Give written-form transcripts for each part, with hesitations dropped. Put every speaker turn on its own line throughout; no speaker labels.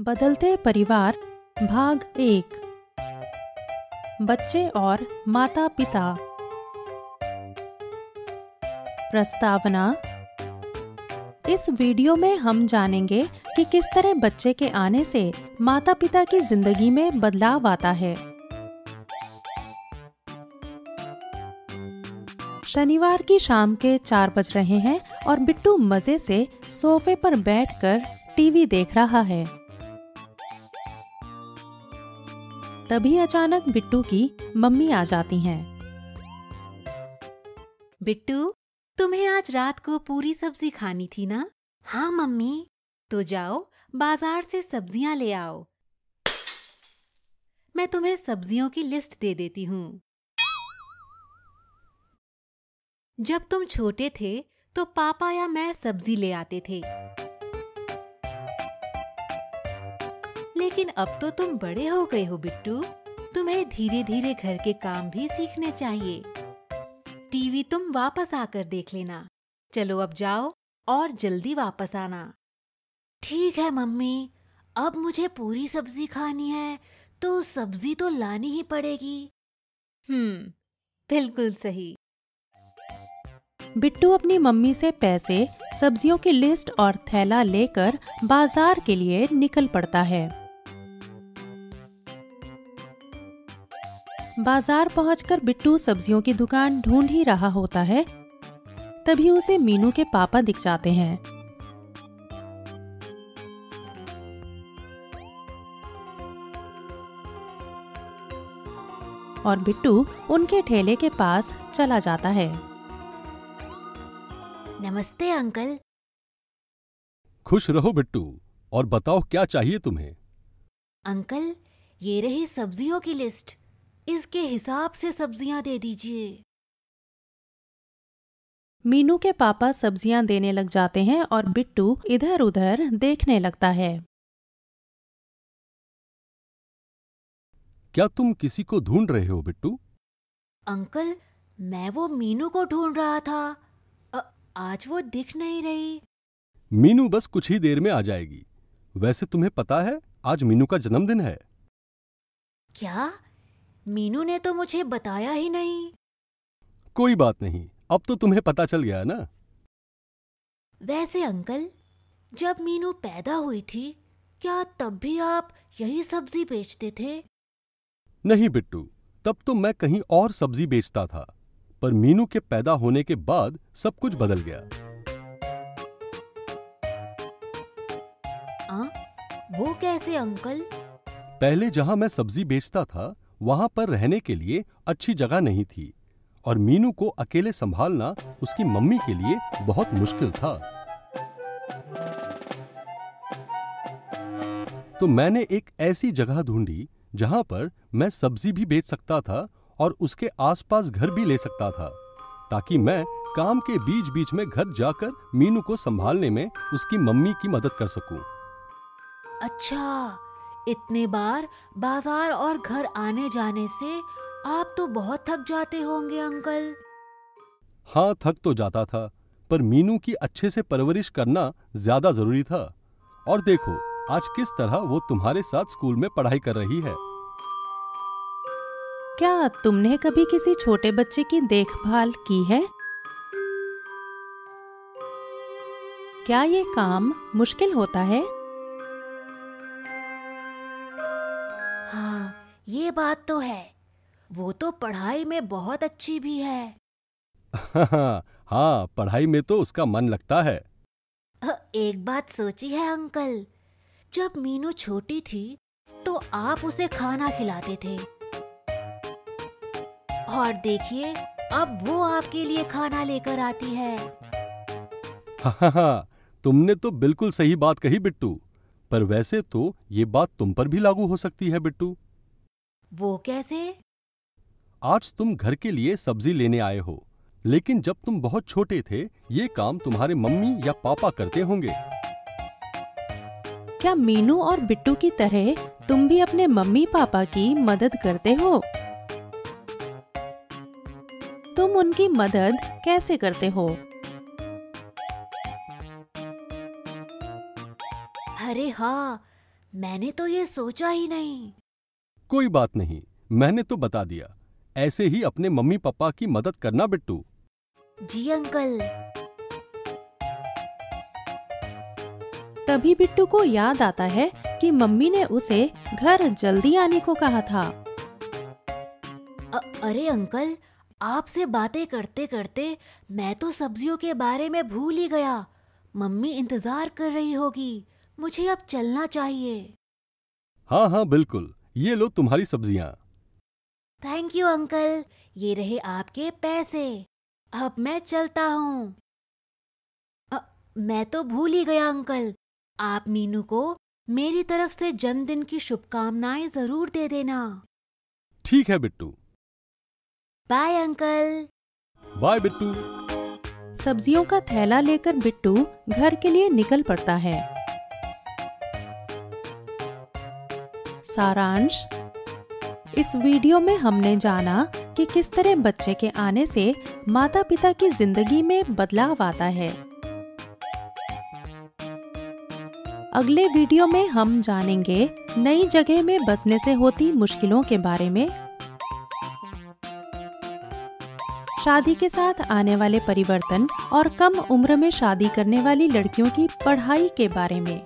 बदलते परिवार भाग 1। बच्चे और माता पिता। प्रस्तावना। इस वीडियो में हम जानेंगे कि किस तरह बच्चे के आने से माता पिता की जिंदगी में बदलाव आता है। शनिवार की शाम के 4 बज रहे हैं और बिट्टू मजे से सोफे पर बैठकर टीवी देख रहा है। तभी अचानक बिट्टू की मम्मी आ जाती हैं।
बिट्टू, तुम्हें आज रात को पूरी सब्जी खानी थी ना?
हाँ मम्मी।
तो जाओ बाजार से सब्जियां ले आओ। मैं तुम्हें सब्जियों की लिस्ट दे देती हूँ। जब तुम छोटे थे तो पापा या मैं सब्जी ले आते थे, लेकिन अब तो तुम बड़े हो गए हो बिट्टू। तुम्हें धीरे धीरे घर के काम भी सीखने चाहिए। टीवी तुम वापस आकर देख लेना। चलो अब जाओ और जल्दी वापस आना।
ठीक है मम्मी। अब मुझे पूरी सब्जी खानी है तो सब्जी तो लानी ही पड़ेगी।
बिल्कुल सही।
बिट्टू अपनी मम्मी से पैसे, सब्जियों की लिस्ट और थैला लेकर बाजार के लिए निकल पड़ता है। बाजार पहुंचकर बिट्टू सब्जियों की दुकान ढूंढ ही रहा होता है। तभी उसे मीनू के पापा दिख जाते हैं। और बिट्टू उनके ठेले के पास चला जाता है।
नमस्ते अंकल।
खुश रहो बिट्टू, और बताओ क्या चाहिए तुम्हें?
अंकल, ये रही सब्जियों की लिस्ट। इसके हिसाब से सब्जियां दे दीजिए।
मीनू के पापा सब्जियां देने लग जाते हैं और बिट्टू इधर उधर देखने लगता है।
क्या तुम किसी को ढूंढ रहे हो बिट्टू?
अंकल, मैं वो मीनू को ढूंढ रहा था। आज वो दिख नहीं रही।
मीनू बस कुछ ही देर में आ जाएगी। वैसे तुम्हें पता है आज मीनू का जन्मदिन है।
क्या? मीनू ने तो मुझे बताया ही नहीं।
कोई बात नहीं, अब तो तुम्हें पता चल गया ना।
वैसे अंकल, जब मीनू पैदा हुई थी क्या तब भी आप यही सब्जी बेचते थे?
नहीं बिट्टू, तब तो मैं कहीं और सब्जी बेचता था, पर मीनू के पैदा होने के बाद सब कुछ बदल गया।
वो कैसे अंकल?
पहले जहां मैं सब्जी बेचता था वहां पर रहने के लिए अच्छी जगह नहीं थी, और मीनू को अकेले संभालना उसकी मम्मी के लिए बहुत मुश्किल था। तो मैंने एक ऐसी जगह ढूंढी जहां पर मैं सब्जी भी बेच सकता था और उसके आसपास घर भी ले सकता था, ताकि मैं काम के बीच बीच में घर जाकर मीनू को संभालने में उसकी मम्मी की मदद कर सकूं।
अच्छा, इतने बार बाजार और घर आने जाने से आप तो बहुत थक जाते होंगे अंकल।
हाँ, थक तो जाता था, पर मीनू की अच्छे से परवरिश करना ज्यादा जरूरी था। और देखो आज किस तरह वो तुम्हारे साथ स्कूल में पढ़ाई कर रही है।
क्या तुमने कभी किसी छोटे बच्चे की देखभाल की है? क्या ये काम मुश्किल होता है?
हाँ, ये बात तो है। वो तो पढ़ाई में बहुत अच्छी भी है।
हाँ, पढ़ाई में तो उसका मन लगता है।
एक बात सोची है अंकल, जब मीनू छोटी थी तो आप उसे खाना खिलाते थे, और देखिए अब वो आपके लिए खाना लेकर आती है।
हाँ, तुमने तो बिल्कुल सही बात कही बिट्टू, पर वैसे तो ये बात तुम पर भी लागू हो सकती है बिट्टू।
वो कैसे?
आज तुम घर के लिए सब्जी लेने आए हो, लेकिन जब तुम बहुत छोटे थे ये काम तुम्हारे मम्मी या पापा करते होंगे।
क्या मीनू और बिट्टू की तरह तुम भी अपने मम्मी पापा की मदद करते हो? तुम उनकी मदद कैसे करते हो?
अरे हाँ, मैंने तो ये सोचा ही नहीं।
कोई बात नहीं, मैंने तो बता दिया। ऐसे ही अपने मम्मी पापा की मदद करना बिट्टू।
जी अंकल।
तभी बिट्टू को याद आता है कि मम्मी ने उसे घर जल्दी आने को कहा था।
अरे अंकल, आपसे बातें करते करते मैं तो सब्जियों के बारे में भूल ही गया। मम्मी इंतजार कर रही होगी, मुझे अब चलना चाहिए।
हाँ हाँ बिल्कुल, ये लो तुम्हारी सब्जियां।
थैंक यू अंकल, ये रहे आपके पैसे। अब मैं चलता हूँ। मैं तो भूल ही गया अंकल, आप मीनू को मेरी तरफ से जन्मदिन की शुभकामनाएं जरूर दे देना।
ठीक है Bittu.
Bye uncle.
Bye Bittu.
सब्जियों का थैला लेकर बिट्टू घर के लिए निकल पड़ता है। सारांश, इस वीडियो में हमने जाना कि किस तरह बच्चे के आने से माता पिता की जिंदगी में बदलाव आता है। अगले वीडियो में हम जानेंगे नई जगह में बसने से होती मुश्किलों के बारे में, शादी के साथ आने वाले परिवर्तन और कम उम्र में शादी करने वाली लड़कियों की पढ़ाई के बारे में,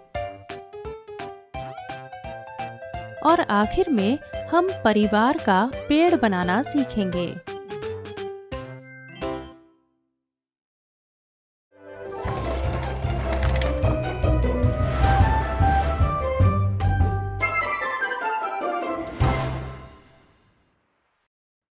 और आखिर में हम परिवार का पेड़ बनाना सीखेंगे।